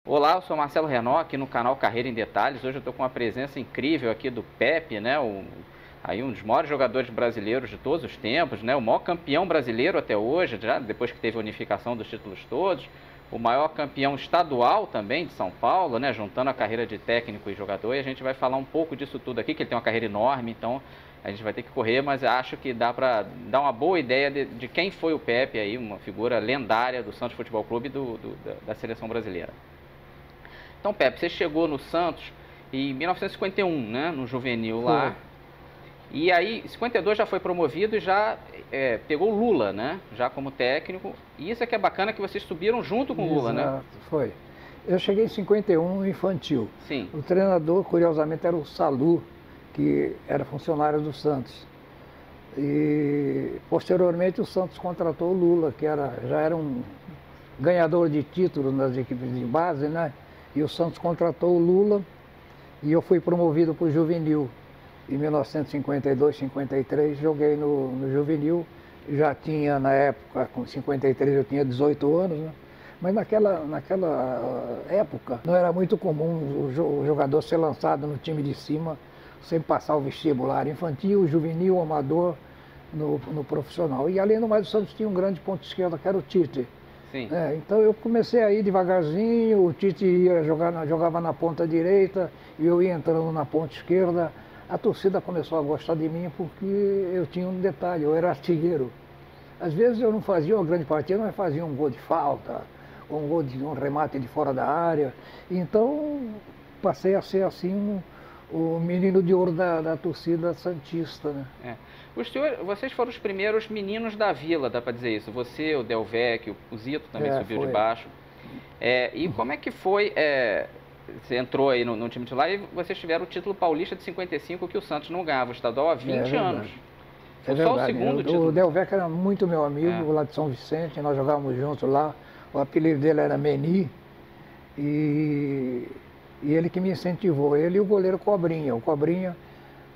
Olá, eu sou Marcelo Renó, aqui no canal Carreira em Detalhes. Hoje eu estou com uma presença incrível aqui do Pepe, né? Aí um dos maiores jogadores brasileiros de todos os tempos, né? O maior campeão brasileiro até hoje, já depois que teve a unificação dos títulos todos. O maior campeão estadual também de São Paulo, né? Juntando a carreira de técnico e jogador. E a gente vai falar um pouco disso tudo aqui, que ele tem uma carreira enorme, então a gente vai ter que correr, mas acho que dá para dar uma boa ideia de quem foi o Pepe aí, uma figura lendária do Santos Futebol Clube e da seleção brasileira. Então, Pepe, você chegou no Santos em 1951, né, no juvenil lá. E aí, em 52 já foi promovido e já pegou o Lula, né, já como técnico. E isso é que é bacana, que vocês subiram junto com o Lula, né? Exato, foi. Eu cheguei em 51 no infantil. Sim. O treinador, curiosamente, era o Salu, que era funcionário do Santos. E, posteriormente, o Santos contratou o Lula, que já era um ganhador de títulos nas equipes de base, né? E o Santos contratou o Lula e eu fui promovido para o juvenil. Em 1952, 53, joguei no juvenil. Já tinha, na época, com 53, eu tinha 18 anos, né? Mas naquela época não era muito comum o jogador ser lançado no time de cima sem passar o vestibular infantil, juvenil, amador, no profissional. E além do mais, o Santos tinha um grande ponto esquerdo, que era o Tite. Sim. Então eu comecei a ir devagarzinho, o Tite jogava na ponta direita e eu ia entrando na ponta esquerda. A torcida começou a gostar de mim porque eu tinha um detalhe, eu era artilheiro. Às vezes eu não fazia uma grande partida, mas fazia um gol de falta, ou um remate de fora da área. Então passei a ser assim o menino de ouro da torcida santista, né? Vocês foram os primeiros meninos da vila, dá para dizer isso. Você, o Del Vecchio, o Zito também subiu de baixo. E como é que foi? Você entrou aí no time titular e vocês tiveram o título paulista de 55, que o Santos não ganhava o estadual há 20 anos. Foi só o segundo título. O Del Vecchio era muito meu amigo, lá de São Vicente, nós jogávamos juntos lá. O apelido dele era Meni. E ele que me incentivou, ele e o goleiro Cobrinha. O Cobrinha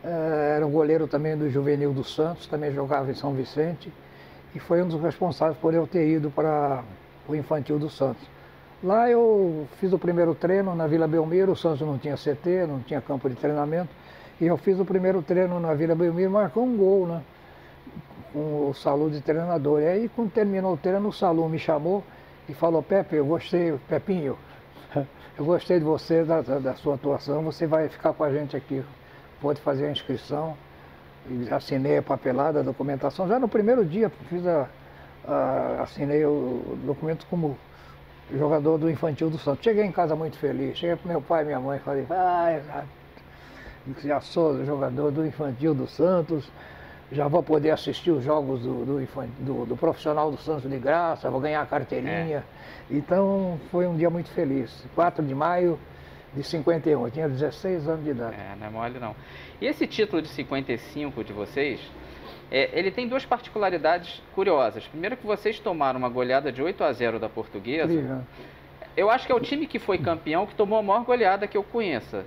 era um goleiro também do juvenil do Santos, também jogava em São Vicente, e foi um dos responsáveis por eu ter ido para o infantil do Santos. Lá eu fiz o primeiro treino na Vila Belmiro, o Santos não tinha CT, não tinha campo de treinamento, e eu fiz o primeiro treino na Vila Belmiro, marcou um gol, né, com o Salu de treinador. E aí, quando terminou o treino, o Salu me chamou e falou: Pepe, eu gostei, Pepinho, eu gostei de você, da sua atuação, você vai ficar com a gente aqui, pode fazer a inscrição. E assinei a papelada, a documentação. Já no primeiro dia assinei o documento como jogador do infantil do Santos. Cheguei em casa muito feliz, cheguei para meu pai e minha mãe e falei: já sou jogador do infantil do Santos, já vou poder assistir os jogos do profissional do Santos de graça, vou ganhar a carteirinha. Então foi um dia muito feliz. 4 de maio de 51, eu tinha 16 anos de idade. Não é mole não. E esse título de 55 de vocês, ele tem duas particularidades curiosas. Primeiro, que vocês tomaram uma goleada de 8-0 da Portuguesa. Incrível. Eu acho que é o time que foi campeão que tomou a maior goleada que eu conheça.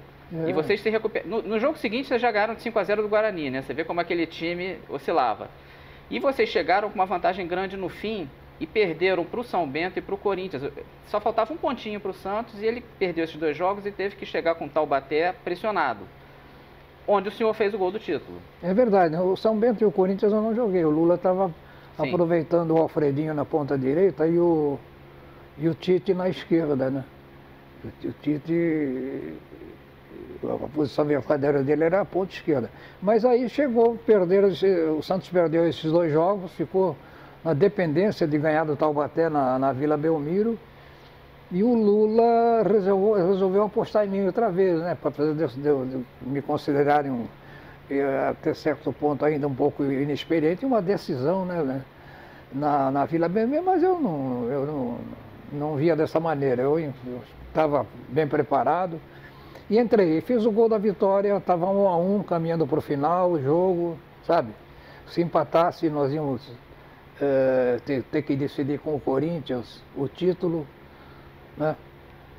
E vocês se recuperaram. No jogo seguinte, vocês já ganharam de 5-0 do Guarani, né? Você vê como aquele time oscilava. E vocês chegaram com uma vantagem grande no fim e perderam para o São Bento e para o Corinthians. Só faltava um pontinho para o Santos e ele perdeu esses dois jogos e teve que chegar com o Taubaté pressionado, onde o senhor fez o gol do título. É verdade, né? O São Bento e o Corinthians eu não joguei. O Lula estava aproveitando o Alfredinho na ponta direita e o Tite na esquerda, né? O Tite, a posição verdadeira dele era a ponta esquerda. Mas aí o Santos perdeu esses dois jogos, ficou na dependência de ganhar do Taubaté na Vila Belmiro, e o Lula resolveu apostar em mim outra vez, né, para me considerarem até certo ponto ainda um pouco inexperiente, uma decisão, né, na Vila Belmiro, mas eu não via dessa maneira. Eu estava bem preparado e entrei, fiz o gol da vitória, estava 1-1, caminhando para o final, o jogo, sabe? Se empatasse, nós íamos ter que decidir com o Corinthians o título, né?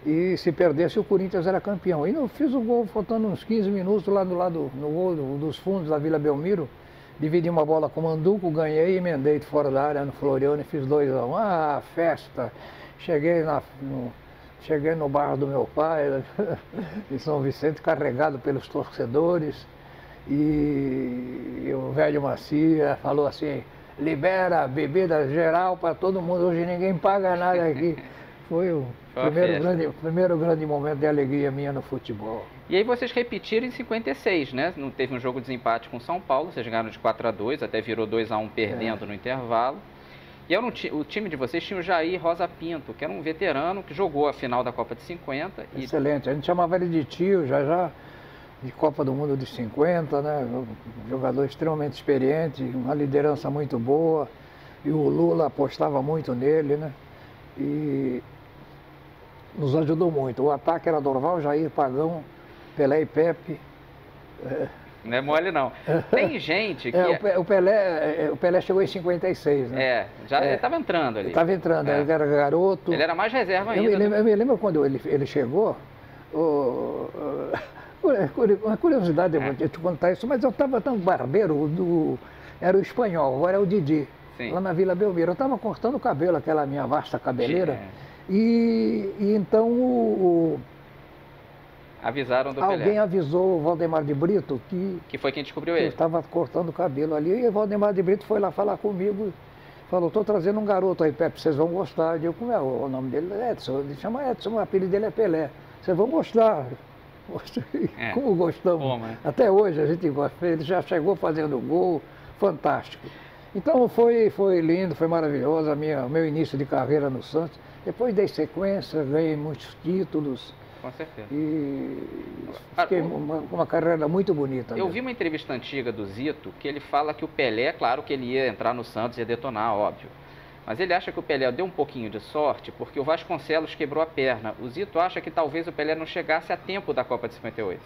E se perdesse, o Corinthians era campeão. E eu fiz o gol faltando uns 15 minutos lá no gol dos fundos da Vila Belmiro. Dividi uma bola com o Manduco, ganhei e emendei de fora da área no Floriano e fiz 2-1. Ah, festa! Cheguei cheguei no bar do meu pai, em São Vicente, carregado pelos torcedores, e o velho Macia falou assim, libera bebida geral para todo mundo, hoje ninguém paga nada aqui. Foi o primeiro grande momento de alegria minha no futebol. E aí vocês repetiram em 56, né? Não teve um jogo de desempate com São Paulo, vocês ganharam de 4-2, até virou 2-1 perdendo no intervalo. E era o time de vocês tinha o Jair Rosa Pinto, que era um veterano que jogou a final da Copa de 50. Excelente, a gente chamava ele de tio, já de Copa do Mundo de 50, né? Um jogador extremamente experiente, uma liderança muito boa. E o Lula apostava muito nele, né? E nos ajudou muito. O ataque era Dorval, Jair, Pagão, Pelé e Pepe. Não é mole, não. Tem gente que... O Pelé chegou em 56, né? Ele estava entrando ali. Estava entrando, ele era garoto. Ele era mais reserva ainda. Eu me lembro quando ele chegou, uma curiosidade, eu vou te contar isso, mas eu estava tão barbeiro, era o espanhol, agora é o Didi, lá na Vila Belmiro. Eu estava cortando o cabelo, aquela minha vasta cabeleira, e então avisaram do Pelé. Alguém avisou o Valdemar de Brito que foi quem descobriu ele. Eu estava cortando o cabelo ali, e o Valdemar de Brito foi lá falar comigo, falou, estou trazendo um garoto aí, Pepe, vocês vão gostar. Eu digo, como é o nome dele? Edson. Ele chama Edson, o apelido dele é Pelé. Vocês vão gostar. Como gostamos. Toma. Até hoje a gente gosta. Ele já chegou fazendo gol, fantástico. Então foi lindo, foi maravilhoso o meu início de carreira no Santos. Depois dei sequência, ganhei muitos títulos. Com certeza. E fiquei uma carreira muito bonita. Eu vi uma entrevista antiga do Zito, que ele fala que o Pelé, claro que ele ia entrar no Santos e ia detonar, óbvio. Mas ele acha que o Pelé deu um pouquinho de sorte porque o Vasconcelos quebrou a perna. O Zito acha que talvez o Pelé não chegasse a tempo da Copa de 58.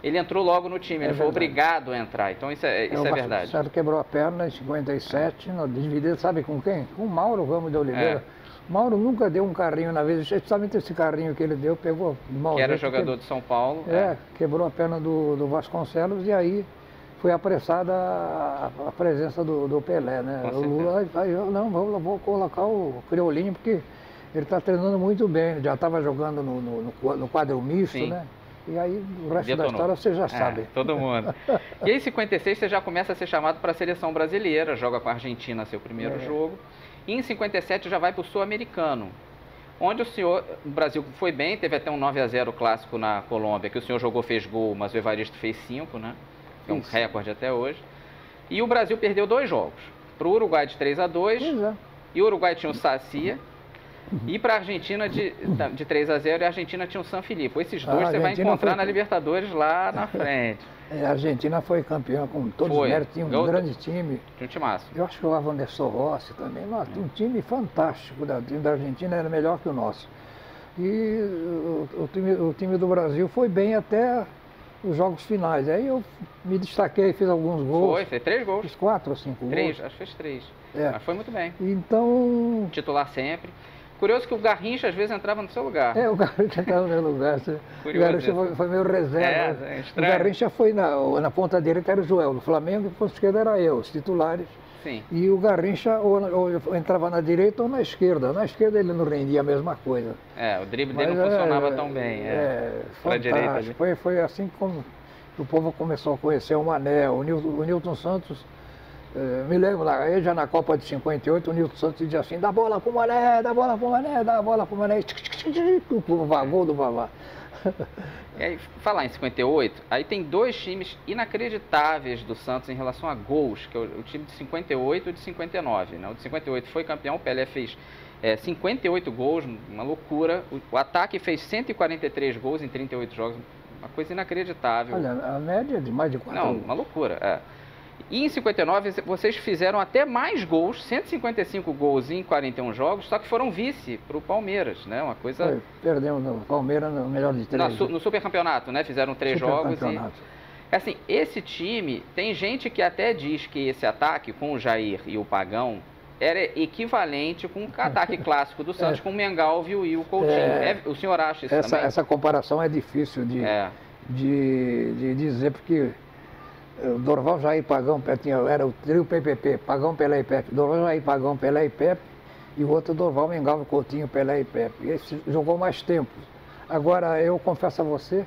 Ele entrou logo no time, ele foi obrigado a entrar. Então isso é verdade. O Vasconcelos quebrou a perna em 57, dividido, sabe com quem? Com o Mauro Ramos de Oliveira. Mauro nunca deu um carrinho na vez, justamente esse carrinho que ele deu, pegou mal. Que era jogador de São Paulo. Quebrou a perna do Vasconcelos e aí foi apressada a presença do Pelé, né? O Lula não, vou colocar o Criolinho porque ele está treinando muito bem, ele já estava jogando no quadro misto, né? E aí o resto da história você já sabe. Todo mundo. E aí em 56 você já começa a ser chamado para a seleção brasileira, joga com a Argentina seu primeiro jogo. E em 57 já vai para o Sul-Americano, onde o Brasil foi bem, teve até um 9-0 clássico na Colômbia, que o senhor jogou, fez gol, mas o Evaristo fez 5, né? É um recorde até hoje. E o Brasil perdeu 2 jogos. Para o Uruguai de 3-2, e o Uruguai tinha o Sacia, e para a Argentina de 3-0, e a Argentina tinha o San Filipe. Esses dois você vai encontrar na Libertadores lá na frente. A Argentina foi campeã com todos os méritos, tinha um grande time. Tinha um timaço. Eu acho que o Wanderson Rossi também. Nossa, tinha um time fantástico, da Argentina era melhor que o nosso. E o time do Brasil foi bem até os jogos finais. Aí eu me destaquei, fiz alguns gols. Fez 3 gols. Fiz 4 ou 5 gols. 3, acho que fez 3. Mas foi muito bem. Então... Titular sempre. Curioso que o Garrincha às vezes entrava no seu lugar. O Garrincha entrava no meu lugar. O Garrincha foi meu reserva. O Garrincha foi na ponta direita, era o Joel, no Flamengo, e na ponta esquerda era eu, os titulares. Sim. E o Garrincha ou entrava na direita ou na esquerda. Na esquerda ele não rendia a mesma coisa. O drible dele não funcionava tão bem. Fantástico. Foi assim como o povo começou a conhecer o Mané, o Nilton Santos. Me lembro lá, já na Copa de 58, o Nilton Santos dizia assim, dá bola pro Mané, dá bola pro Mané, dá bola pro Mané. O vagão do Vavá. E aí, falar em 58, aí tem 2 times inacreditáveis do Santos em relação a gols, que é o time de 58 e de 59. Né? O de 58 foi campeão, o Pelé fez 58 gols, uma loucura. O ataque fez 143 gols em 38 jogos, uma coisa inacreditável. Olha, a média é de mais de 4 gols. Não, uma loucura, E em 59 vocês fizeram até mais gols, 155 gols em 41 jogos, só que foram vice para o Palmeiras, né? Uma coisa... Perdemos no Palmeiras no melhor de 3. No Supercampeonato, né? Fizeram 3 jogos e... Assim, esse time, tem gente que até diz que esse ataque com o Jair e o Pagão era equivalente com o ataque clássico do Santos com o Mengalvio e o Coutinho. O senhor acha isso também? Essa comparação é difícil de dizer, porque... Dorval, Jair, Pagão, era o trio PPP, Pagão, Pelé e Pepe. Dorval, Jair, Pagão, Pelé e Pepe. e o outro Dorval, Mengalva, Coutinho, Pelé e Pepe. Esse jogou mais tempo. Agora, eu confesso a você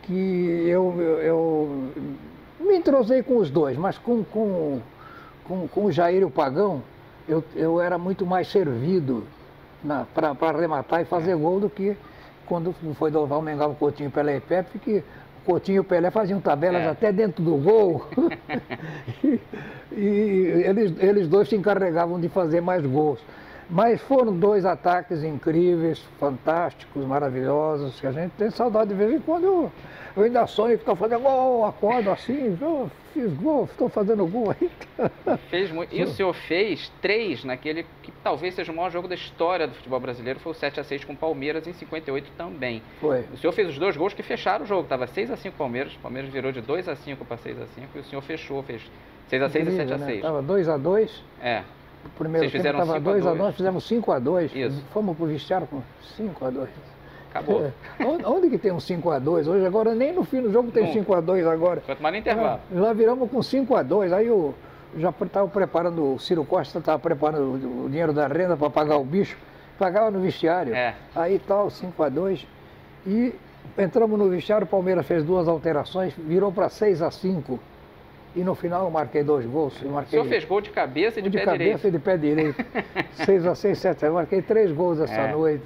que eu me entrosei com os dois, mas com o Jair e o Pagão, eu era muito mais servido para arrematar e fazer gol do que quando foi Dorval, Mengalva, Coutinho, Pelé e Pepe, que Coutinho e o Pelé faziam tabelas até dentro do gol. e eles dois se encarregavam de fazer mais gols. Mas foram dois ataques incríveis, fantásticos, maravilhosos, que a gente tem saudade de vez em quando. Eu ainda sonho que estou fazendo gol, acordo assim, eu fiz gol, estou fazendo gol ainda. Fez muito. E o senhor fez 3 naquele que talvez seja o maior jogo da história do futebol brasileiro, foi o 7-6 com o Palmeiras em 58 também. Foi. O senhor fez os 2 gols que fecharam o jogo, estava 6-5 Palmeiras, o Palmeiras virou de 2-5 para 6-5 e o senhor fechou, fez 6-6 e 7-6. Né? Estava 2-2. É. O primeiro tempo estava 2-2, nós fizemos 5-2. Isso. Fomos para o vestiário com 5-2. Acabou. Onde que tem um 5-2? Hoje agora nem no fim do jogo tem 5-2 agora. Quanto mais no intervalo. Lá viramos com 5-2. Aí eu já estava preparando, o Ciro Costa estava preparando o dinheiro da renda para pagar o bicho. Pagava no vestiário. Aí tal, 5-2. E entramos no vestiário, o Palmeiras fez 2 alterações, virou para 6-5. E no final eu marquei 2 gols. O senhor fez gol de cabeça e de pé direito. De cabeça e de pé direito. 6-6, 7. Eu marquei 3 gols essa noite.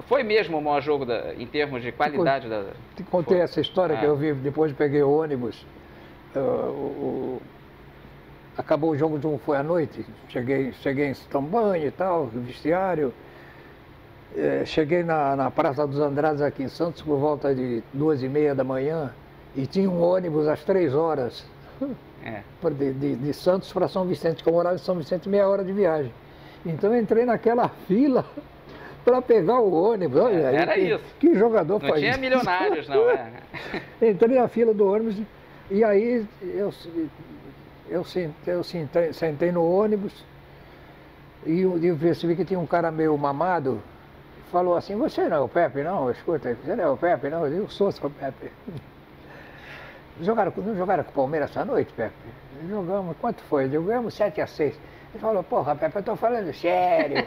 Foi mesmo o maior jogo em termos de qualidade da... Te contei essa história que eu vi, depois peguei o ônibus. Acabou o jogo foi à noite. Cheguei em Estambanha e tal, vestiário. Cheguei na Praça dos Andrades aqui em Santos por volta de 2h30 da manhã. E tinha um ônibus às 3 horas, de Santos para São Vicente, que eu morava em São Vicente, meia hora de viagem. Então eu entrei naquela fila para pegar o ônibus. Olha, era isso. Que jogador não faz tinha isso? Milionários, não é? Entrei na fila do ônibus e aí eu sentei no ônibus e eu percebi que tinha um cara meio mamado. Falou assim, você não é o Pepe, não? Escuta, você não é o Pepe, não? Eu sou o Pepe. Não jogaram com o Palmeiras essa noite, Pepe? Jogamos, quanto foi? Ganhamos 7-6. Ele falou, porra, Pepe, eu tô falando sério.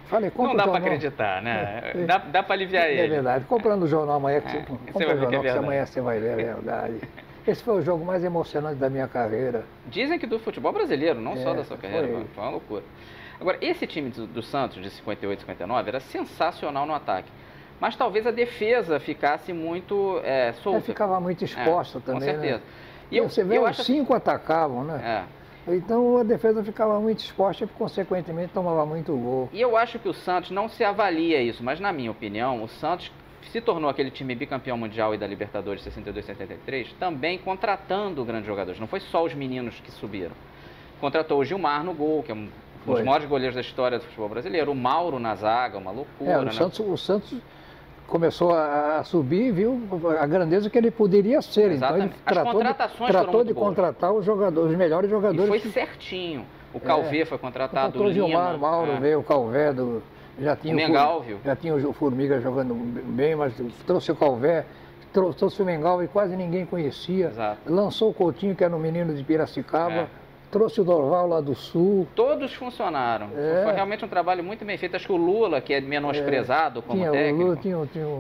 Falei, não dá para acreditar, né? Dá para aliviar ele. É verdade, comprando o jornal amanhã, compra o jornal que amanhã você vai ver, é verdade. Esse foi o jogo mais emocionante da minha carreira. Dizem que do futebol brasileiro, não só da sua carreira, foi uma loucura. Agora, esse time do Santos, de 58 e 59, era sensacional no ataque. Mas talvez a defesa ficasse muito solta. Ficava muito exposta também, com certeza. Né? E você vê, os 5 atacavam, né? Então a defesa ficava muito exposta e, consequentemente, tomava muito gol. E eu acho que o Santos não se avalia isso, mas na minha opinião, o Santos se tornou aquele time bicampeão mundial e da Libertadores 62 e 73, também contratando grandes jogadores. Não foi só os meninos que subiram. Contratou o Gilmar no gol, que é um dos maiores goleiros da história do futebol brasileiro. O Mauro na zaga, uma loucura. O Santos começou a subir, viu a grandeza que ele poderia ser. Exatamente. Então ele tratou de contratar os melhores jogadores. E foi certinho. O Calvé foi contratado, o Gilmar, Mauro veio, o Calvé, já tinha o Formiga jogando bem, mas trouxe o Calvé, trouxe o Mengalva e quase ninguém conhecia. Exato. Lançou o Coutinho, que era um menino de Piracicaba. Trouxe o Dorval lá do Sul. Todos funcionaram. Foi realmente um trabalho muito bem feito. Acho que o Lula, que é menosprezado como técnico,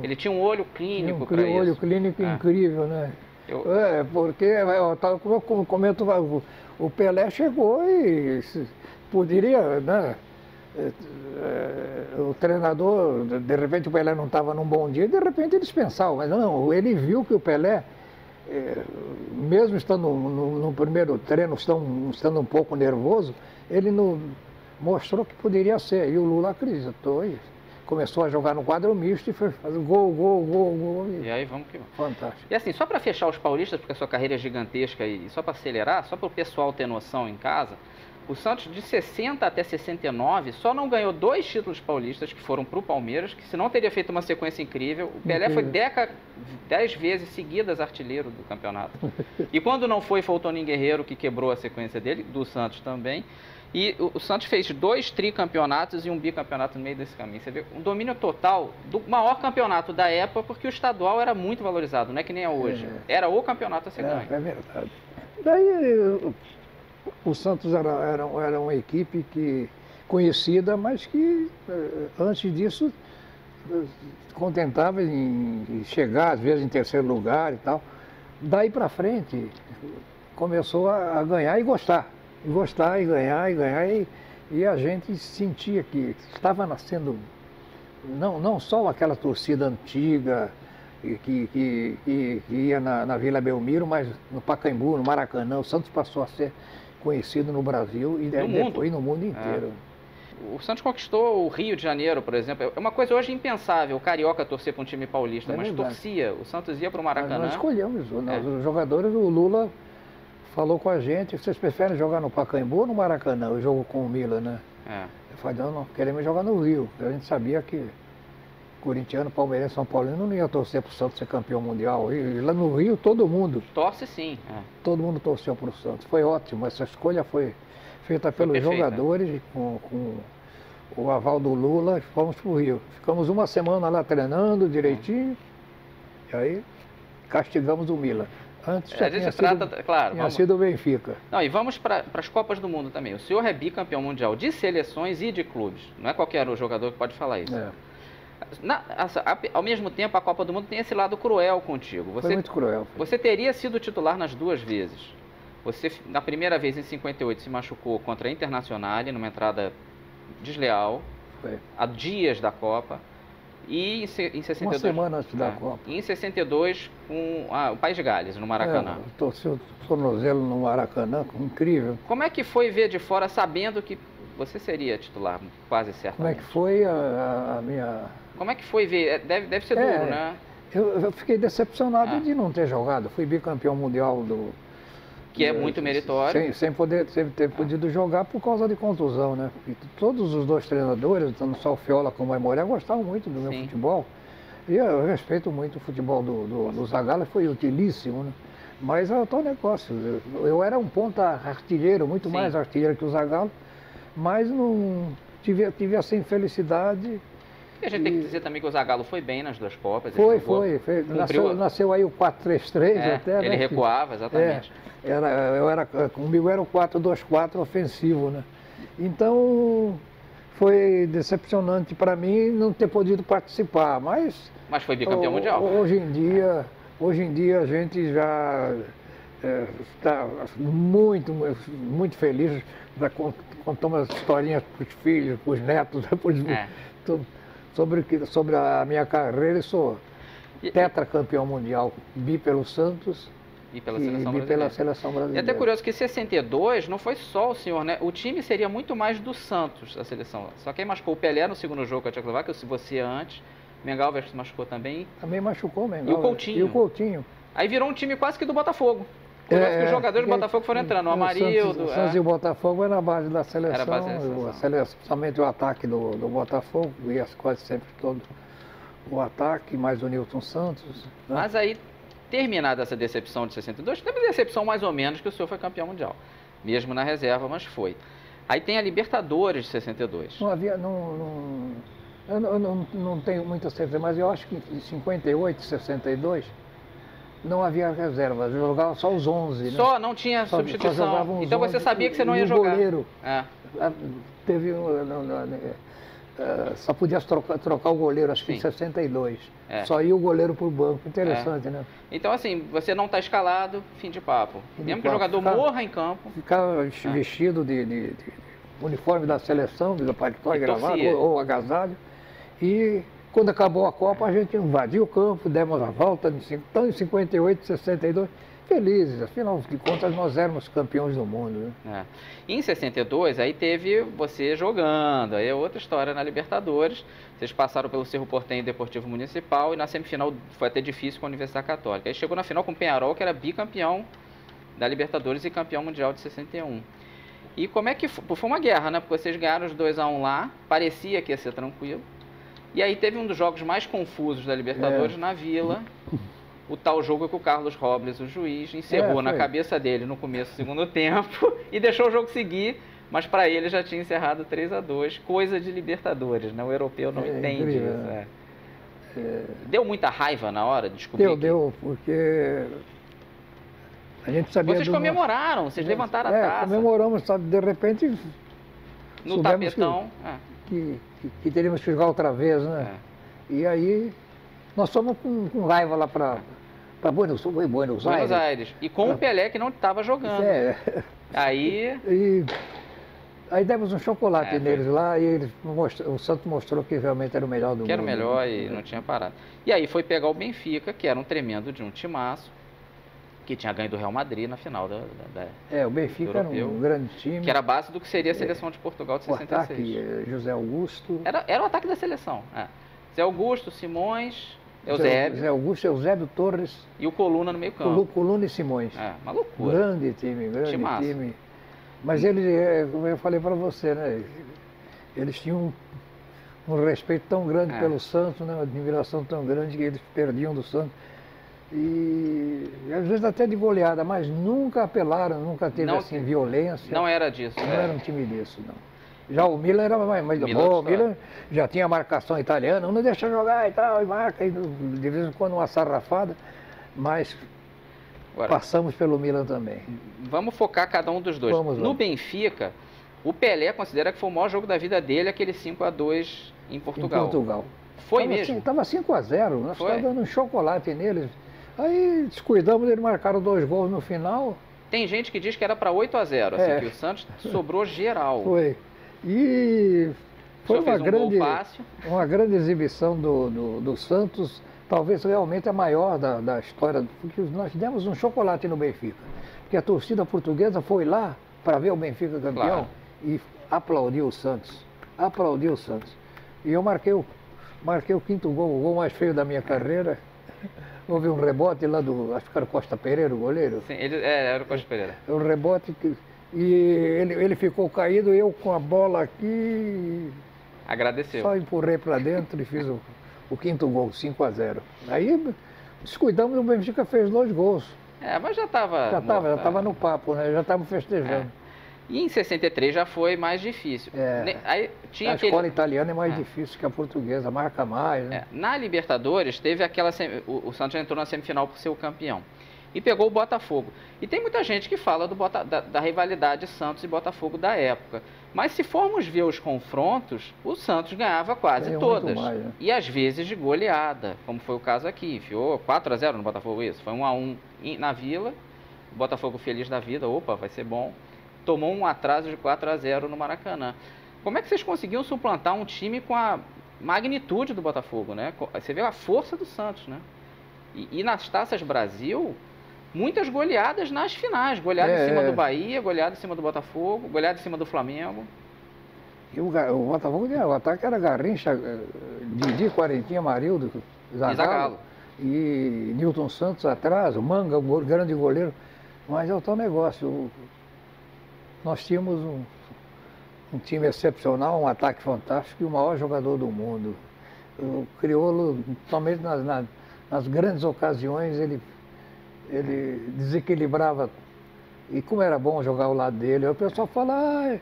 ele tinha um olho clínico para isso. Um olho clínico incrível, né? Porque, como comento, o Pelé chegou e poderia, né? O treinador, de repente o Pelé não estava num bom dia, de repente ele dispensava. Mas não, ele viu que o Pelé... mesmo estando no primeiro treino, estando um pouco nervoso, ele mostrou que poderia ser. E o Lula acreditou e começou a jogar no quadro misto e foi fazer gol. E aí vamos que vamos. Fantástico. E assim, só para fechar os paulistas, porque a sua carreira é gigantesca e só para acelerar, só para o pessoal ter noção em casa, o Santos de 60 até 69 só não ganhou 2 títulos paulistas que foram para o Palmeiras, que senão teria feito uma sequência incrível. O Pelé foi 10 vezes seguidas artilheiro do campeonato. E quando não foi o Toninho Guerreiro, que quebrou a sequência dele, do Santos também. E o Santos fez 2 tricampeonatos e um bicampeonato no meio desse caminho. Você vê um domínio total do maior campeonato da época, porque o estadual era muito valorizado, não é que nem é hoje. Era o campeonato a ser ganho. É verdade. Daí... O Santos era uma equipe que conhecida, mas que antes disso contentava em chegar, às vezes, em terceiro lugar e tal. Daí para frente, começou a ganhar e gostar. E gostar, e ganhar, e a gente sentia que estava nascendo, não só aquela torcida antiga, que ia na Vila Belmiro, mas no Pacaembu, no Maracanã. O Santos passou a ser conhecido no Brasil e depois no mundo inteiro. O Santos conquistou o Rio de Janeiro, por exemplo. É uma coisa hoje impensável o carioca torcer para um time paulista, mas verdade. Torcia. O Santos ia para o Maracanã. Nós escolhemos. Os jogadores, o Lula falou com a gente, vocês preferem jogar no Pacaembu ou no Maracanã, o jogo com o Milan, né? Eu falei, não, queremos jogar no Rio. A gente sabia que corintiano, palmeirense, São Paulino não ia torcer para o Santos ser campeão mundial. E lá no Rio, todo mundo. Torce sim. Todo mundo torceu para o Santos. Foi ótimo. Essa escolha foi feita pelos jogadores, com o aval do Lula, e fomos para o Rio. Ficamos uma semana lá treinando direitinho, e aí castigamos o Milan. Antes já tinha sido o Benfica. Não, e vamos para as Copas do Mundo também. O senhor é bicampeão mundial de seleções e de clubes. Não é qualquer jogador que pode falar isso. Ao mesmo tempo, a Copa do Mundo tem esse lado cruel contigo. Foi muito cruel. Você teria sido titular nas duas vezes. Você, na primeira vez, em 58, se machucou contra a Internacional, numa entrada desleal, há dias da Copa. E em 62... Uma semana antes da Copa. E em 62, com o País de Gales, no Maracanã. Torci o tornozelo no Maracanã, incrível. Como é que foi ver de fora, sabendo que você seria titular, quase certamente? Como é que foi a minha... Como é que foi ver? Deve ser duro, né? Eu fiquei decepcionado de não ter jogado. Fui bicampeão mundial que é muito meritório. Sem ter podido jogar por causa de contusão, né? E todos os dois treinadores, tanto o Salfiola como o Aimoré, gostavam muito do meu futebol. E eu respeito muito o futebol do Zagallo, foi utilíssimo, né? Mas é outro negócio. Eu era um ponta artilheiro, muito mais artilheiro que o Zagallo, mas não tive essa infelicidade. E a gente tem que dizer também que o Zagallo foi bem nas duas Copas. Foi. Nasceu aí o 4-3-3 até, ele recuava, exatamente. Comigo era o 4-2-4 ofensivo, né? Então, foi decepcionante para mim não ter podido participar, mas foi bicampeão mundial. Hoje em dia a gente já está muito feliz, contamos as historinhas para os filhos, para os netos, sobre a minha carreira. Eu sou tetracampeão mundial, bi pelo Santos e pela seleção brasileira. É até curioso que em 62 não foi só o senhor, né? O time seria muito mais do Santos, a seleção. Só quem machucou o Pelé no segundo jogo com a Tchecoslováquia, se você antes, Mengalvers se machucou também. Também machucou o Mengalvers. E o Coutinho. Aí virou um time quase que do Botafogo. Curioso que os jogadores do Botafogo foram entrando, o Amarildo... O Santos e o Botafogo era a base da seleção. Somente o ataque do Botafogo, ia quase sempre todo o ataque, mais o Nilton Santos. Né? Mas aí, terminada essa decepção de 62, teve decepção mais ou menos que o senhor foi campeão mundial. Mesmo na reserva, mas foi. Aí tem a Libertadores de 62. Eu não tenho muita certeza, mas eu acho que em 58, 62... não havia reserva, jogava só os 11. Né? Só, não tinha substituição. Então você sabia que você não ia jogar. O goleiro. Teve só podia trocar o goleiro, acho que em 62. Só ia o goleiro para o banco. Interessante, né? Então, assim, você não está escalado, fim de papo. Mesmo que o jogador morra em campo. Ficava vestido de uniforme da seleção, de paletó e gravata, ou agasalho. E quando acabou a Copa, a gente invadiu o campo, demos a volta. Então, em 58, 62, felizes. Afinal de contas, nós éramos campeões do mundo. Né? Em 62, aí teve você jogando. Aí é outra história na Libertadores. Vocês passaram pelo Cerro Porteño e Deportivo Municipal. E na semifinal foi até difícil com a Universidade Católica. Aí chegou na final com o Peñarol, que era bicampeão da Libertadores e campeão mundial de 61. E como é que foi? Foi uma guerra, né? Porque vocês ganharam os 2-1 lá. Parecia que ia ser tranquilo. E aí teve um dos jogos mais confusos da Libertadores na Vila, o tal jogo que o Carlos Robles, o juiz, encerrou na cabeça dele no começo do segundo tempo e deixou o jogo seguir, mas para ele já tinha encerrado 3-2, coisa de Libertadores, né? O europeu não entende isso. Deu muita raiva na hora de descobrir? Deu, porque a gente sabia... Vocês comemoraram, vocês levantaram a taça. Comemoramos, sabe? De repente no tapetão. Que teríamos que jogar outra vez, né? E aí nós fomos com raiva lá para Buenos Aires. E com o Pelé que não estava jogando. Aí demos um chocolate neles lá e o Santos mostrou que realmente era o melhor do mundo. Que era o melhor e não tinha parado. E aí foi pegar o Benfica, que era um tremendo de um timaço, que tinha ganho do Real Madrid na final o Benfica era um grande time. Que era a base do que seria a seleção de Portugal de 66. O ataque, José Augusto. Era o ataque da seleção. Zé Augusto, Simões, Eusébio. Zé Augusto, Eusébio Torres. E o Coluna no meio campo. Coluna e Simões. Uma loucura. Grande time. Mas eles, como eu falei para você, né? Eles tinham um respeito tão grande pelo Santos, né? Uma admiração tão grande que eles perdiam do Santos. E às vezes até de goleada, mas nunca apelaram, nunca teve assim violência. Não era disso. Não era um time disso, não. Já o Milan era mais bom, o Milan já tinha marcação italiana, não deixa jogar e tal, e marca, e de vez em quando uma sarrafada, mas agora, passamos pelo Milan também. Vamos focar cada um dos dois. No Benfica, o Pelé considera que foi o maior jogo da vida dele, aquele 5-2 em Portugal. Foi mesmo? Estava 5-0, nós estávamos dando um chocolate neles. Aí descuidamos, eles marcaram 2 gols no final. Tem gente que diz que era para 8-0, assim, que o Santos sobrou geral. Foi. E foi uma grande exibição do Santos, talvez realmente a maior da história, porque nós demos um chocolate no Benfica. Porque a torcida portuguesa foi lá para ver o Benfica campeão e aplaudiu o Santos. Aplaudiu o Santos. E eu marquei o 5º gol, o gol mais feio da minha carreira. Houve um rebote lá acho que era o Costa Pereira, o goleiro. Sim, era o Costa Pereira. Um rebote e ele ficou caído, eu com a bola aqui. Agradeceu. Só empurrei para dentro e fiz o 5º gol, 5-0. Aí descuidamos, o Benfica fez 2 gols. Mas já estava. Já estava no papo, né? Já estávamos festejando. E em 63 já foi mais difícil. Aí tinha a escola italiana é mais difícil que a portuguesa, marca mais. Né? Na Libertadores, teve o Santos já entrou na semifinal por ser o campeão. E pegou o Botafogo. E tem muita gente que fala da rivalidade Santos e Botafogo da época. Mas se formos ver os confrontos, o Santos ganhava quase todas. Mais, né? E às vezes de goleada, como foi o caso aqui. Enfiou 4-0 no Botafogo, isso. Foi 1-1 na Vila. O Botafogo feliz da vida, opa, vai ser bom. Tomou um atraso de 4-0 no Maracanã. Como é que vocês conseguiam suplantar um time com a magnitude do Botafogo, né? Você vê a força do Santos, né? E nas Taças Brasil, muitas goleadas nas finais. Goleada em cima do Bahia, goleada em cima do Botafogo, goleada em cima do Flamengo. E o Botafogo, o ataque era Garrincha, Didi, Quarentinha, Marildo, Zagallo. E Nilton Santos atrás, o Manga, o grande goleiro. Mas é o tal negócio. Nós tínhamos um time excepcional, um ataque fantástico e o maior jogador do mundo. O Criolo, somente nas grandes ocasiões, ele desequilibrava. E como era bom jogar ao lado dele, o pessoal fala,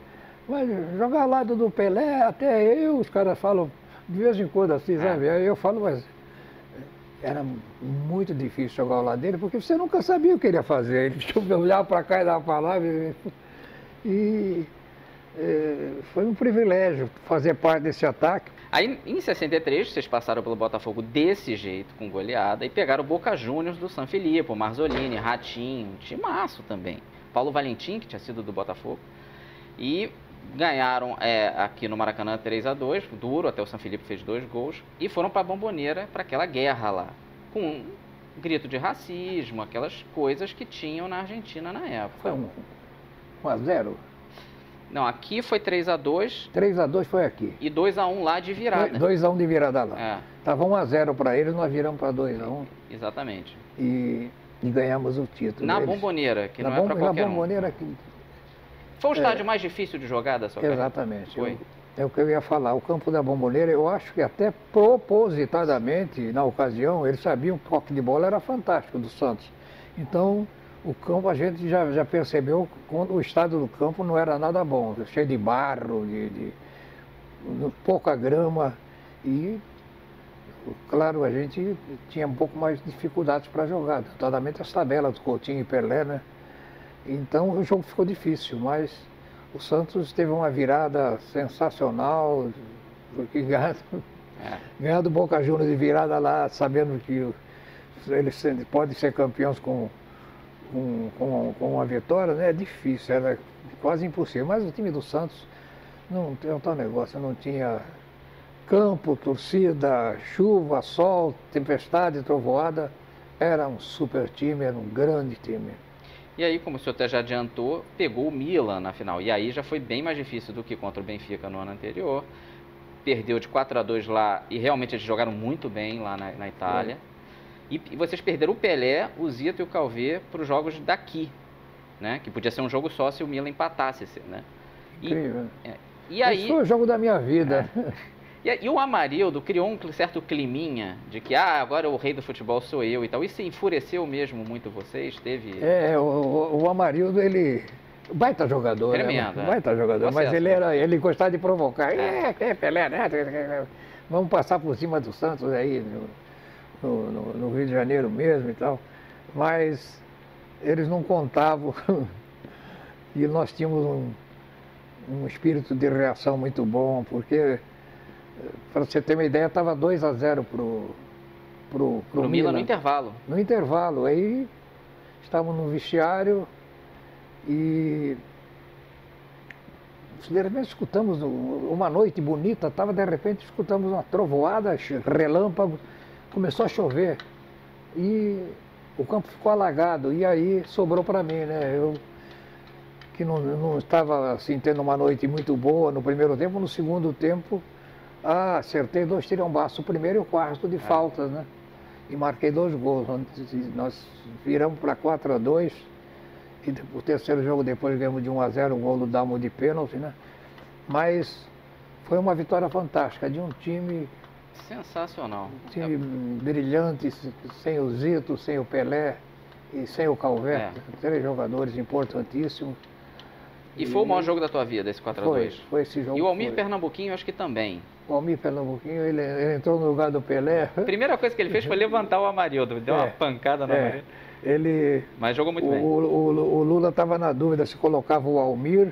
mas jogar ao lado do Pelé, até eu, os caras falam de vez em quando assim, sabe? Aí eu falo, mas era muito difícil jogar ao lado dele, porque você nunca sabia o que ele ia fazer. Ele olhava para cá e dava palavra. E foi um privilégio fazer parte desse ataque. Aí, em 63, vocês passaram pelo Botafogo desse jeito, com goleada, e pegaram o Boca Juniors do San Filipe, Marzolini, Ratinho, timaço também. Paulo Valentim, que tinha sido do Botafogo. E ganharam aqui no Maracanã 3-2, duro, até o San Filipe fez 2 gols, e foram para a Bombonera, para aquela guerra lá, com um grito de racismo, aquelas coisas que tinham na Argentina na época. Foi 1-0? Não, aqui foi 3-2. 3-2 foi aqui. E 2-1 lá de virada. 2-1 de virada lá. Estava 1-0 para eles, nós viramos para 2-1. Exatamente. E ganhamos o título. Na Bombonera, que não é para qualquer Na Bombonera que... Foi o estádio mais difícil de jogar da sua carreira? Exatamente. Foi. É o que eu ia falar. O campo da Bombonera, eu acho que até propositadamente, na ocasião, eles sabiam que o toque de bola era fantástico do Santos. Então, o campo, a gente já percebeu quando o estado do campo não era nada bom, cheio de barro, de pouca grama e, claro, a gente tinha um pouco mais de dificuldades para jogar, notadamente as tabelas do Coutinho e Pelé, né? Então o jogo ficou difícil, mas O Santos teve uma virada sensacional, porque ganhar do Boca Juniors de virada lá, sabendo que eles podem ser campeões com uma vitória, né? É difícil, era quase impossível. Mas o time do Santos não tem um tal negócio, não tinha campo, torcida, chuva, sol, tempestade, trovoada. Era um super time, era um grande time. E aí, como o senhor até já adiantou, pegou o Milan na final. E aí já foi bem mais difícil do que contra o Benfica no ano anterior. Perdeu de 4-2 lá e realmente eles jogaram muito bem lá na Itália. E vocês perderam o Pelé, o Zito e o Calvé para os jogos daqui, né? Que podia ser um jogo só se o Milan empatasse, né? Incrível. E aí, esse foi o jogo da minha vida. E o Amarildo criou um certo climinha de que agora o rei do futebol sou eu e tal. Isso enfureceu mesmo muito vocês? Teve... O Amarildo, ele... Baita jogador, tremendo, né? Baita jogador, mas ele gostava de provocar. Pelé, né? Vamos passar por cima do Santos aí, no Rio de Janeiro mesmo e tal. Mas eles não contavam e nós tínhamos um espírito de reação muito bom, porque, para você ter uma ideia, estava 2-0 pro Milan no intervalo. No intervalo, aí estávamos no vestiário e de repente escutamos uma noite bonita, de repente escutamos uma trovoada, relâmpago, começou a chover e o campo ficou alagado. E aí sobrou para mim, né? Eu que não estava assim tendo uma noite muito boa no primeiro tempo, no segundo tempo acertei 2 tirambaços, o primeiro e o quarto de faltas, né? E marquei 2 gols. Nós viramos para 4-2 e o terceiro jogo depois ganhamos de 1-0, o gol do Dalmo de pênalti, né? Mas foi uma vitória fantástica de um time sensacional. Um time brilhante, sem o Zito, sem o Pelé e sem o Calvé. 3 jogadores importantíssimos. E foi o maior jogo da tua vida, esse 4-2? Foi esse jogo. E o Almir Pernambuquinho, acho que também. O Almir Pernambuquinho, ele entrou no lugar do Pelé. A primeira coisa que ele fez foi levantar o Amarildo, deu uma pancada no Amarildo. Mas jogou muito bem. O Lula estava na dúvida se colocava o Almir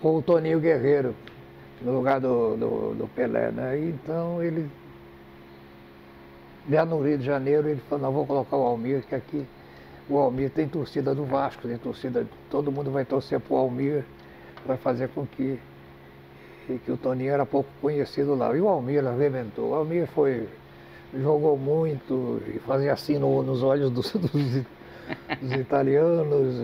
ou o Toninho Guerreiro no lugar do Pelé, né? Então ele, já no Rio de Janeiro, ele falou, não, vou colocar o Almir, que aqui o Almir tem torcida do Vasco, tem torcida, todo mundo vai torcer para o Almir, vai fazer com que o Toninho era pouco conhecido lá. E o Almir arrebentou. O Almir jogou muito, e fazia assim nos olhos dos italianos.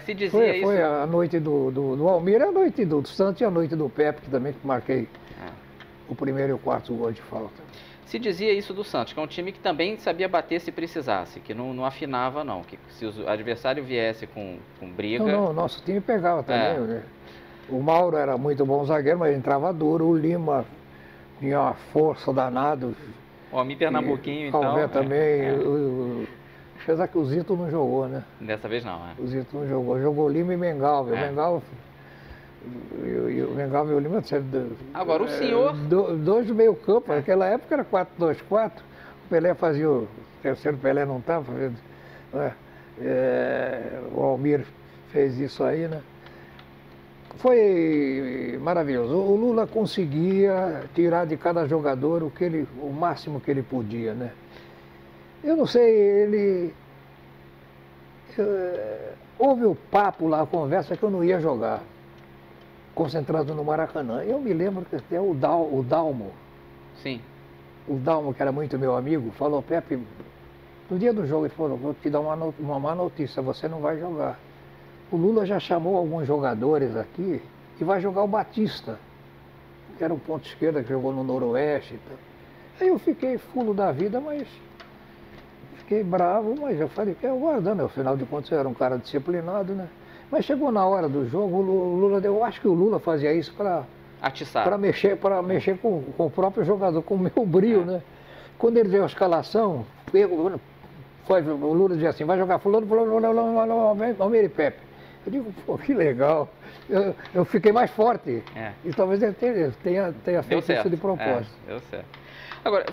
Se dizia isso. Foi a noite do Almir, a noite do Santos e a noite do Pepe, que também marquei o primeiro e o quarto gol de falta. Se dizia isso do Santos, que é um time que também sabia bater se precisasse, que não afinava não, que se o adversário viesse com briga... Não, nosso time pegava também, né? O Mauro era muito bom zagueiro, mas entrava duro, o Lima tinha uma força danada. O Almir Pernambuquinho, então... O Calvé também, apesar que o Zito não jogou, né? Dessa vez não, O Zito não jogou, jogou Lima e Mengalvio. O Mengalvio e o Lima... Agora, o senhor... 2 do meio campo, naquela época era 4-2-4, o Pelé fazia o terceiro, Pelé não estava fazendo... o Almir fez isso aí, né? Foi maravilhoso. O Lula conseguia tirar de cada jogador o máximo que ele podia, né? Eu não sei, houve o papo lá, a conversa que eu não ia jogar, concentrado no Maracanã. Eu me lembro que até o Dalmo, sim, o Dalmo, que era muito meu amigo, falou, Pepe, no dia do jogo, ele falou, vou te dar uma má notícia, você não vai jogar. O Lula já chamou alguns jogadores aqui e vai jogar o Batista, que era um ponto esquerda que jogou no Noroeste e tal. Aí eu fiquei fulo da vida, mas fiquei bravo, mas eu falei que eu guardando, afinal de contas eu era um cara disciplinado, né? Mas chegou na hora do jogo, o Lula, eu acho que o Lula fazia isso para atiçar, para mexer com o próprio jogador, com o meu brio, né? Quando ele deu a escalação, o Lula dizia assim, vai jogar fulano, Almir e Pepe. Eu digo, pô, que legal. Eu fiquei mais forte. E talvez ele tenha feito isso de propósito. Deu certo. Agora,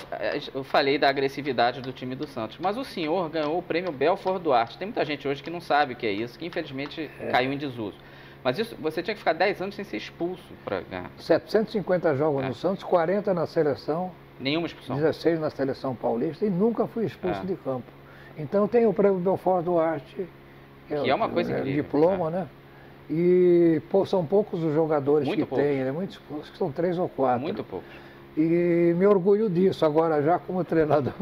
eu falei da agressividade do time do Santos, mas o senhor ganhou o prêmio Belfort Duarte. Tem muita gente hoje que não sabe o que é isso, que infelizmente caiu em desuso. Mas isso, você tinha que ficar 10 anos sem ser expulso para ganhar. 750 jogos no Santos, 40 na seleção. Nenhuma expulsão. 16 na seleção paulista e nunca fui expulso de campo. Então tem o prêmio Belfort Duarte, que é uma coisa incrível. Diploma, né? E são poucos os jogadores que têm, né? Muitos, são 3 ou 4. Muito poucos. E me orgulho disso. Agora, já como treinador,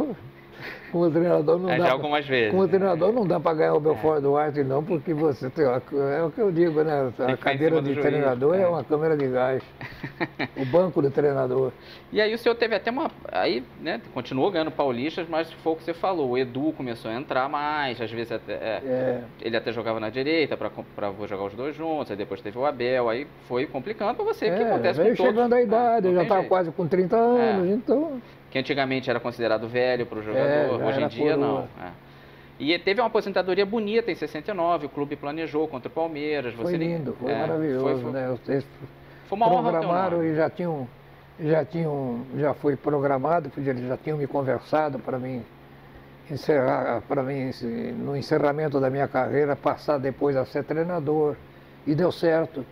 não dá. Já algumas vezes. Como treinador não dá para ganhar o Belfort Duarte, não, porque você tem. É o que eu digo, né? A cadeira de treinador é uma câmera de gás. O banco do treinador. E aí o senhor teve até uma. Aí, né, continuou ganhando paulistas, mas foi o que você falou. O Edu começou a entrar mais, às vezes ele até jogava na direita para jogar os dois juntos, aí depois teve o Abel, aí foi complicando para você, o que acontece com todos. Chegando a idade, eu já estava quase com 30 anos, então. Que antigamente era considerado velho para o jogador, hoje em dia não. E teve uma aposentadoria bonita em 69, o clube planejou contra o Palmeiras. Foi lindo, foi maravilhoso, né? Foi uma honra programaram e já foi programado, eles já tinham me conversado para mim encerrar, no encerramento da minha carreira, passar depois a ser treinador. E deu certo.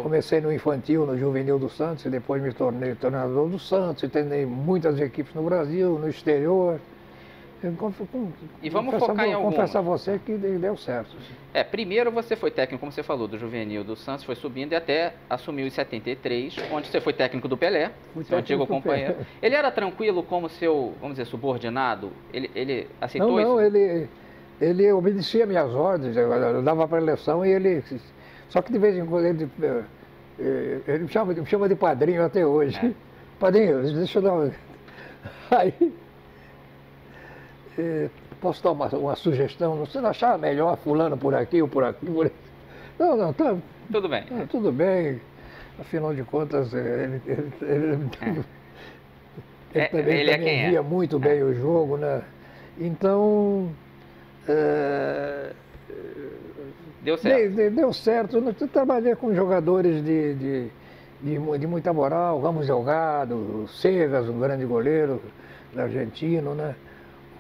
Comecei no infantil, no juvenil do Santos, e depois me tornei treinador do Santos, e treinei muitas equipes no Brasil, no exterior. E vamos focar em alguma. Confesso a você que deu certo. Primeiro você foi técnico, como você falou, do juvenil do Santos, foi subindo e até assumiu em 73, onde você foi técnico do Pelé, seu antigo companheiro. Ele era tranquilo como seu, vamos dizer, subordinado? Ele aceitou isso? Não, ele obedecia minhas ordens, eu dava para eleição e ele... Só que de vez em quando ele me chama de padrinho até hoje. Padrinho, deixa eu dar uma... Aí... posso dar uma sugestão? Você não achava melhor fulano por aqui ou por aqui? Não, tá... Tudo bem. Tudo bem. Afinal de contas, ele também via muito bem o jogo, né? Então... Deu certo. Deu certo. Eu trabalhei com jogadores de muita moral, Ramos Delgado, Segas, um grande goleiro argentino, né?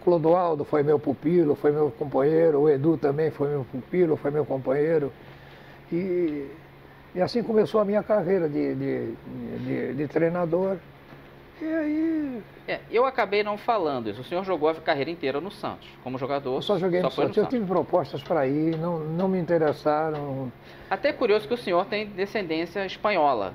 O Clodoaldo foi meu pupilo, foi meu companheiro, o Edu também foi meu pupilo, foi meu companheiro. E assim começou a minha carreira de treinador. E aí... eu acabei não falando isso. O senhor jogou a carreira inteira no Santos, como jogador. Eu só joguei no Santos. Eu tive propostas para ir, não me interessaram. Até curioso que o senhor tem descendência espanhola.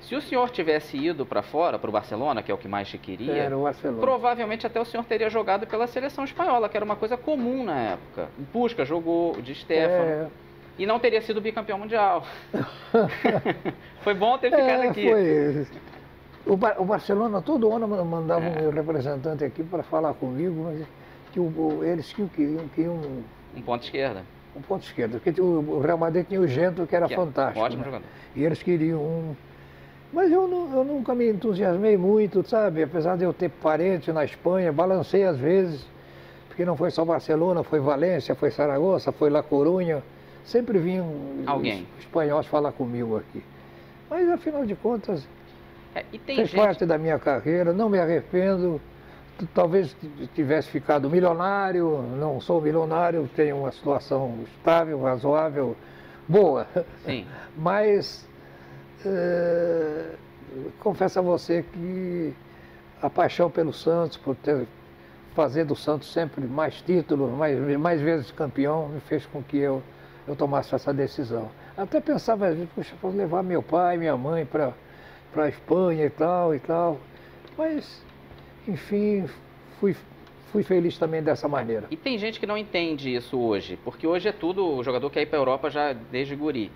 Se o senhor tivesse ido para fora, para o Barcelona, que é o que mais te queria, era o Barcelona. Provavelmente até o senhor teria jogado pela seleção espanhola, que era uma coisa comum na época. O Puska jogou, o Di Stéfano. E não teria sido bicampeão mundial. Foi bom ter ficado aqui. Foi. O Barcelona todo ano mandava um representante aqui para falar comigo, mas que eles queriam um ponto esquerda. Um ponto esquerda, porque o Real Madrid tinha o Gento, que era fantástico. Ótimo jogador. E eles queriam um... Mas eu nunca me entusiasmei muito, sabe? Apesar de eu ter parente na Espanha, balancei às vezes, porque não foi só Barcelona, foi Valência, foi Saragossa, foi La Coruña. Sempre vinham os espanhóis falar comigo aqui. Mas, afinal de contas, fez parte da minha carreira, não me arrependo. Talvez tivesse ficado milionário, não sou milionário, tenho uma situação estável, razoável, boa. Sim. Mas... confesso a você que a paixão pelo Santos, por fazer do Santos sempre mais títulos, mais vezes campeão, me fez com que eu tomasse essa decisão. Até pensava, puxa, vou levar meu pai e minha mãe para a Espanha e tal. Mas, enfim, fui feliz também dessa maneira. E tem gente que não entende isso hoje, porque hoje é tudo, o jogador quer ir para a Europa já desde guri.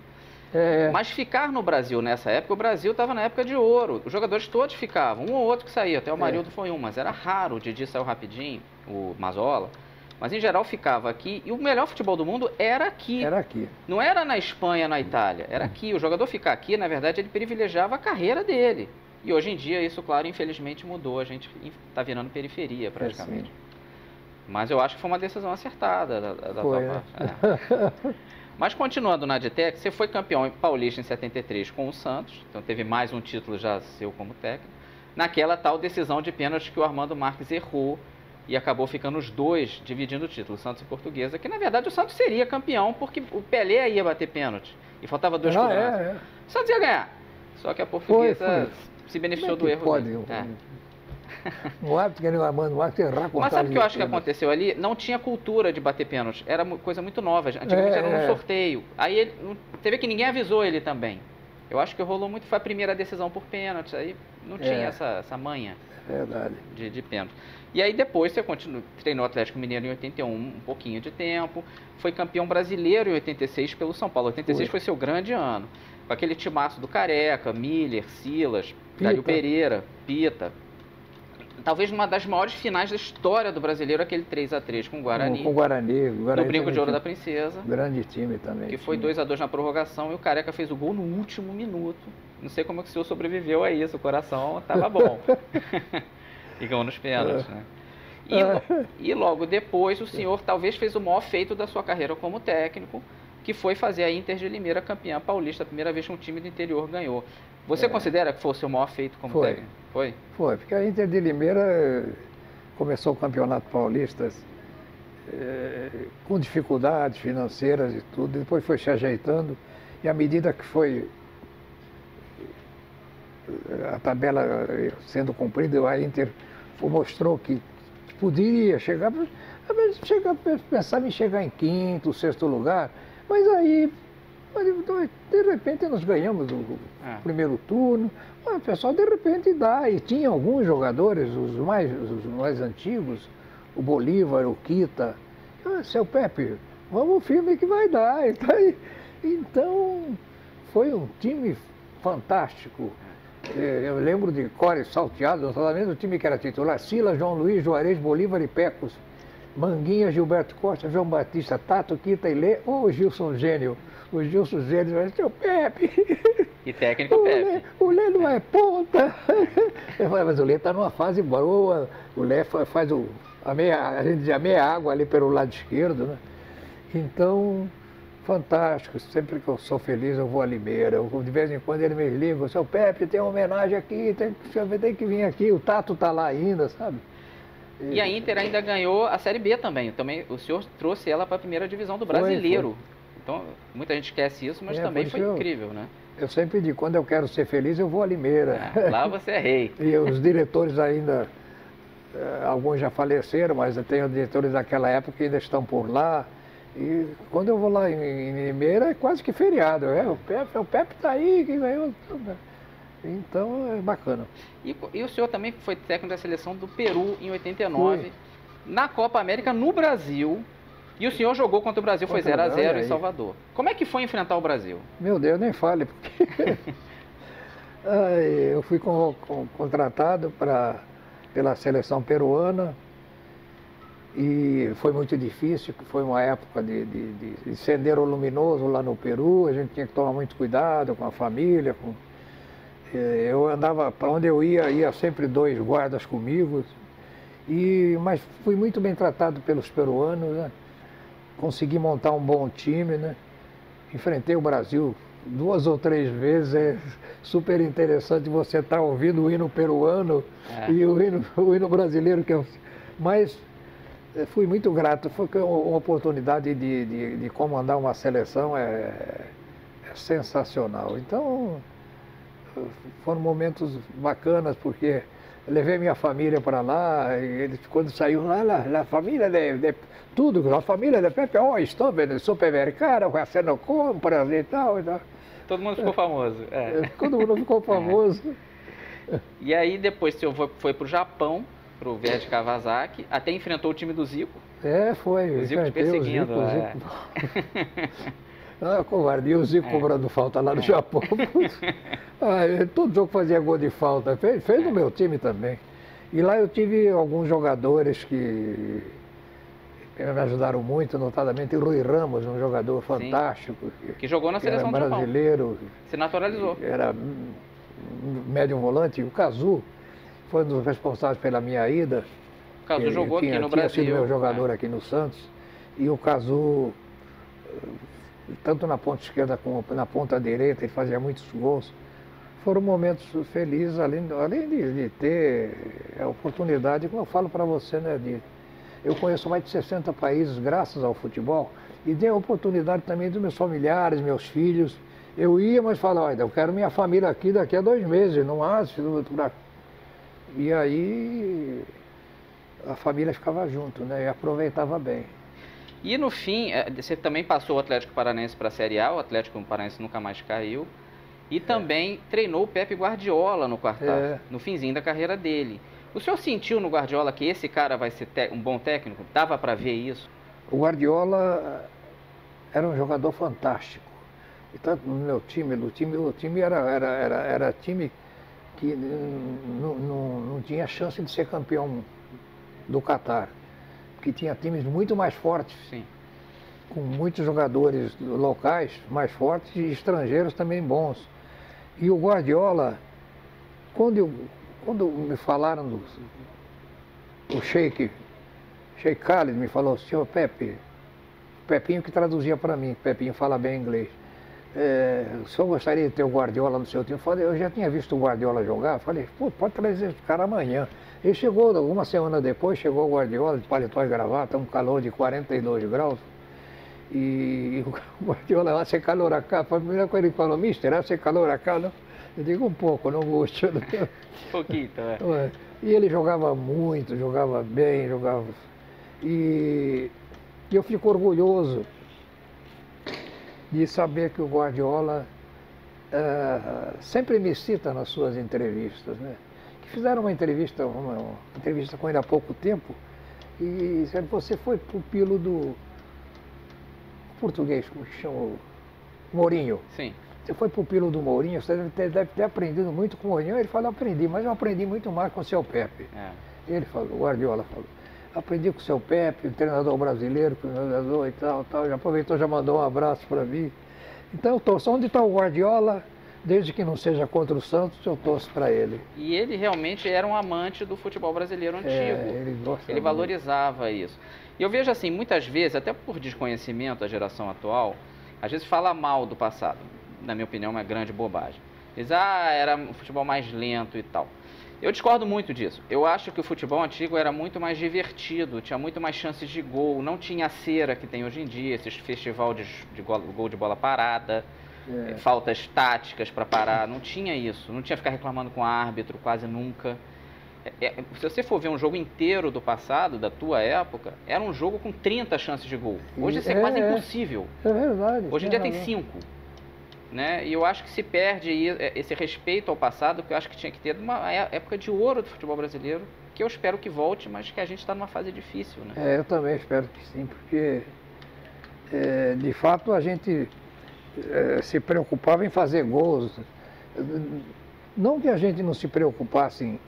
Mas ficar no Brasil nessa época, o Brasil estava na época de ouro. Os jogadores todos ficavam, um ou outro que saía, até o Marildo foi um, mas era raro, o Didi saiu rapidinho, o Mazola. Mas em geral ficava aqui, e o melhor futebol do mundo era aqui. Era aqui. Não era na Espanha, na Itália, era aqui. O jogador ficar aqui, na verdade, ele privilegiava a carreira dele. E hoje em dia isso, claro, infelizmente mudou, a gente está virando periferia praticamente. Mas eu acho que foi uma decisão acertada da tua parte. Mas continuando na Aditec, você foi campeão paulista em 73 com o Santos, então teve mais um título já seu como técnico, naquela tal decisão de pênalti que o Armando Marques errou e acabou ficando os dois dividindo o título, Santos e Portuguesa, que na verdade o Santos seria campeão porque o Pelé ia bater pênalti. E faltava 2 cobranças. O Santos ia ganhar. Só que a Portuguesa se beneficiou do erro pode? dele. O árbitro querendo o árbitro errar. Mas sabe o que eu acho que aconteceu ali? Não tinha cultura de bater pênalti. Era coisa muito nova. Antigamente era um sorteio. Aí ele, você vê que ninguém avisou ele também. Eu acho que rolou muito, foi a primeira decisão por pênalti. Aí não tinha essa manha de pênalti. E aí depois você treinou o Atlético Mineiro em 81, um pouquinho de tempo. Foi campeão brasileiro em 86 pelo São Paulo. 86 foi seu grande ano. Com aquele timaço do Careca, Miller, Silas, Galho Pereira, Pita. Talvez uma das maiores finais da história do brasileiro, aquele 3x3 com o Guarani. Com o Guarani. No Brinco de Ouro da Princesa. Grande time também. Que foi 2x2 na prorrogação e o Careca fez o gol no último minuto. Não sei como é que o senhor sobreviveu a isso, o coração estava bom. E ganhou nos pênaltis, né? E logo depois o senhor talvez fez o maior feito da sua carreira como técnico, que foi fazer a Inter de Limeira campeã paulista, a primeira vez que um time do interior ganhou. Você considera que foi o seu maior feito como técnico? Foi? Foi, porque a Inter de Limeira começou o Campeonato Paulista com dificuldades financeiras e tudo, depois foi se ajeitando, e à medida que foi a tabela sendo cumprida, a Inter mostrou que poderia chegar, pensava em chegar em quinto, sexto lugar, mas aí, de repente, nós ganhamos o primeiro turno. O pessoal, de repente, dá. E tinha alguns jogadores, os mais antigos, o Bolívar, o Quita. Seu Pepe, vamos firme que vai dar. Então, foi um time fantástico. Eu lembro de cores salteados, notadamente do time que era titular: Silas, João Luiz, Juarez, Bolívar e Pecos. Manguinha, Gilberto Costa, João Batista, Tato, Quita e Lê, ou Gilson Gênio. O Gilson Gênio vai ser o Pepe. E técnico Pepe. O Lê não é ponta. Mas o Lê está numa fase boa. O Lê faz a gente diz a meia água ali pelo lado esquerdo, né? Então, fantástico. Sempre que eu sou feliz, eu vou a Limeira. De vez em quando ele me liga: seu Pepe, tem uma homenagem aqui, tem que vir aqui. O Tato está lá ainda, sabe? E a Inter ainda ganhou a Série B também. O senhor trouxe ela para a primeira divisão do Brasileiro. Então, muita gente esquece isso, mas também foi incrível, né? Eu sempre digo, quando eu quero ser feliz, eu vou a Limeira. Lá você é rei. E os diretores ainda, alguns já faleceram, mas eu tenho diretores daquela época que ainda estão por lá. E quando eu vou lá em Limeira, é quase que feriado. O Pepe está aí, que ganhou tudo. Então, é bacana. E o senhor também foi técnico da seleção do Peru em 89, na Copa América no Brasil. E o senhor jogou contra o Brasil, foi 0x0 em Salvador. Como é que foi enfrentar o Brasil? Meu Deus, nem fale, porque eu fui contratado pela seleção peruana e foi muito difícil, foi uma época de sendero luminoso lá no Peru, a gente tinha que tomar muito cuidado com a família, eu andava, para onde eu ia sempre 2 guardas comigo, mas fui muito bem tratado pelos peruanos, né? Consegui montar um bom time, né? Enfrentei o Brasil 2 ou 3 vezes, é super interessante você estar ouvindo o hino peruano e o hino brasileiro, mas fui muito grato, foi uma oportunidade de comandar uma seleção, é sensacional. Então, foram momentos bacanas, porque levei minha família para lá, e eles, quando saiu lá, a família tudo, a família de Pepe, estou no supermercado, fazendo compras e tal. Todo mundo ficou famoso. Todo mundo ficou famoso. E aí depois o senhor foi para o Japão, para o Verde Kawasaki, até enfrentou o time do Zico. Foi. O Zico te perseguindo. Covardia, o Zico cobrando falta lá no Japão. Todo jogo fazia gol de falta. Fez no meu time também. E lá eu tive alguns jogadores que me ajudaram muito, notadamente o Rui Ramos, um jogador fantástico. Que jogou na seleção do Japão. Brasileiro. Se naturalizou. Era médio volante. O Cazu foi um dos responsáveis pela minha ida. O Cazu jogou aqui no Brasil. Tinha sido meu jogador aqui no Santos. E o Cazu, tanto na ponta esquerda como na ponta direita, ele fazia muitos gols. Foram momentos felizes, além de ter a oportunidade, como eu falo para você, né, eu conheço mais de 60 países graças ao futebol e dei a oportunidade também dos meus familiares, meus filhos, Eu ia, mas falava, olha, eu quero minha família aqui daqui a 2 meses, no máximo. E aí a família ficava junto, né? E aproveitava bem. E no fim, você também passou o Atlético Paranaense para a Série A, o Atlético Paranaense nunca mais caiu. E também treinou o Pepe Guardiola no Quartar, no finzinho da carreira dele. O senhor sentiu no Guardiola que esse cara vai ser um bom técnico? Dava para ver isso? O Guardiola era um jogador fantástico. E tanto no meu time, o time era time que não tinha chance de ser campeão do Catar. Porque tinha times muito mais fortes. Sim. Com muitos jogadores locais mais fortes e estrangeiros também bons. E o Guardiola, quando me falaram o Sheik Khalid me falou, senhor Pepe, Pepinho que traduzia para mim, Pepinho fala bem inglês. O senhor gostaria de ter o Guardiola no seu time? Eu já tinha visto o Guardiola jogar, falei, pô, pode trazer esse cara amanhã. Ele chegou, uma semana depois, chegou o Guardiola de paletó e gravata, um calor de 42 graus. E o Guardiola, hace calor acá. A primeira coisa ele falou, mister, hace calor acá, não? Eu digo, um pouco, não gosto. Pouquinho, E ele jogava muito, jogava bem, jogava... E eu fico orgulhoso de saber que o Guardiola sempre me cita nas suas entrevistas, né? Que fizeram uma entrevista com ele há pouco tempo, e você foi pupilo do português, como se chama, Mourinho. Sim. Você foi pupilo do Mourinho, você deve ter aprendido muito com o Mourinho. Ele falou, aprendi, mas eu aprendi muito mais com o seu Pepe. Ele falou, o Guardiola falou, aprendi com o seu Pepe, o treinador brasileiro, o treinador e tal. Já aproveitou, já mandou um abraço para mim. Então eu torço, onde está o Guardiola, desde que não seja contra o Santos, eu torço para ele. E ele realmente era um amante do futebol brasileiro antigo. Ele valorizava isso. E eu vejo assim, muitas vezes, até por desconhecimento da geração atual, às vezes fala mal do passado. Na minha opinião, é uma grande bobagem. Diz, era um futebol mais lento e tal. Eu discordo muito disso. Eu acho que o futebol antigo era muito mais divertido, tinha muito mais chances de gol, não tinha a cera que tem hoje em dia, esses festival de gol de bola parada, faltas táticas para parar, não tinha isso. Não tinha ficar reclamando com o árbitro quase nunca. Se você for ver um jogo inteiro do passado, da tua época, era um jogo com 30 chances de gol. Hoje isso é quase impossível. É verdade. Hoje em dia tem 5. Né? E eu acho que se perde esse respeito ao passado, que eu acho que tinha que ter uma época de ouro do futebol brasileiro, que eu espero que volte, mas que a gente está numa fase difícil. Né? Eu também espero que sim, porque de fato a gente se preocupava em fazer gols. Não que a gente não se preocupasse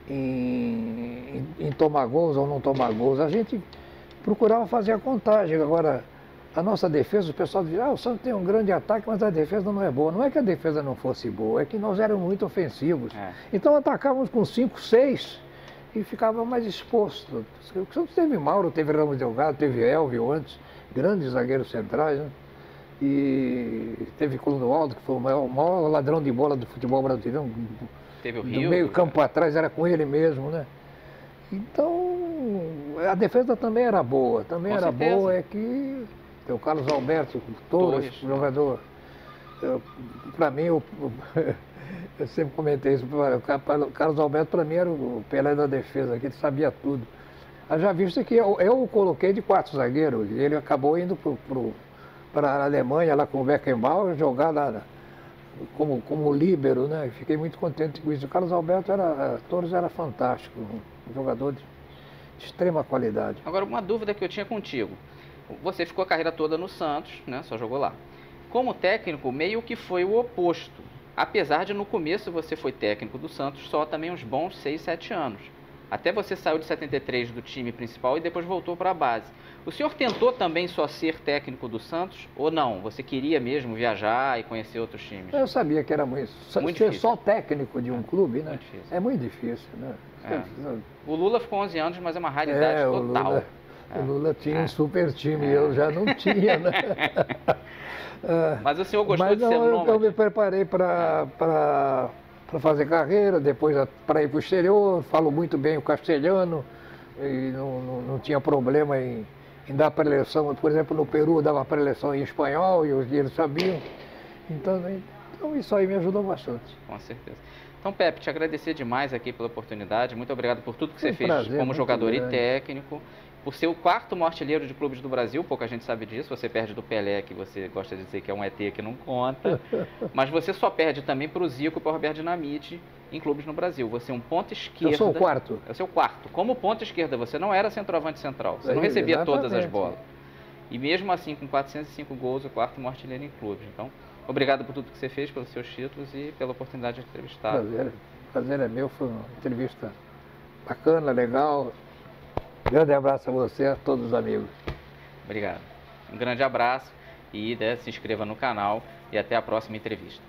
em tomar gols ou não tomar gols, a gente procurava fazer a contagem. Agora, a nossa defesa, o pessoal diz, o Santos tem um grande ataque, mas a defesa não é boa. Não é que a defesa não fosse boa, é que nós éramos muito ofensivos. Então atacávamos com 5, 6 e ficava mais exposto. O Santos teve Mauro, teve Ramos Delgado, teve Elvio antes, grandes zagueiros centrais, né? E teve Clodoaldo, que foi o maior ladrão de bola do futebol brasileiro. Teve o Rio. Do meio campo atrás era com ele mesmo, né? Então, a defesa também era boa. Também era boa, é que tem o Carlos Alberto, Torres, jogador. Para mim, eu sempre comentei isso, o Carlos Alberto para mim era o Pelé da defesa, que ele sabia tudo. Já visto que eu o coloquei de 4 zagueiros, e ele acabou indo para a Alemanha, lá com o Beckenbauer, jogar lá como líbero, né? Fiquei muito contente com isso. O Carlos Alberto Torres era fantástico, um jogador de extrema qualidade. Agora, uma dúvida que eu tinha contigo. Você ficou a carreira toda no Santos, né? Só jogou lá. Como técnico, meio que foi o oposto. Apesar de no começo você foi técnico do Santos só também uns bons 6, 7 anos. Até você saiu de 73 do time principal e depois voltou para a base. O senhor tentou também só ser técnico do Santos ou não? Você queria mesmo viajar e conhecer outros times? Eu sabia que era muito ser difícil. Só técnico de um clube, né? Muito difícil. É muito difícil, né? O Lula ficou 11 anos, mas é uma raridade total. O Lula tinha um super time, eu já não tinha, né? Mas o senhor gostou de ser nômade? Eu me preparei para fazer carreira, depois para ir para o exterior, falo muito bem o castelhano, e não tinha problema em dar preleção. Por exemplo, no Peru eu dava preleção em espanhol, e eles sabiam. Então isso aí me ajudou bastante. Com certeza. Então, Pepe, te agradecer demais aqui pela oportunidade. Muito obrigado por tudo que você fez prazer, como jogador grande. e técnico. Por ser o quarto maior artilheiro de clubes do Brasil, pouca gente sabe disso. Você perde do Pelé, que você gosta de dizer que é um ET que não conta. Mas você só perde também para o Zico e para o Roberto Dinamite em clubes no Brasil. Você é um ponta esquerda. Eu sou o quarto. É o seu quarto. Como ponta esquerda, você não era centroavante central. Você não recebia todas as bolas. E mesmo assim, com 405 gols, o quarto maior artilheiro em clubes. Então, obrigado por tudo que você fez, pelos seus títulos e pela oportunidade de entrevistar. Prazer é meu, foi uma entrevista bacana, legal. Grande abraço a você e a todos os amigos. Obrigado. Um grande abraço e se inscreva no canal e até a próxima entrevista.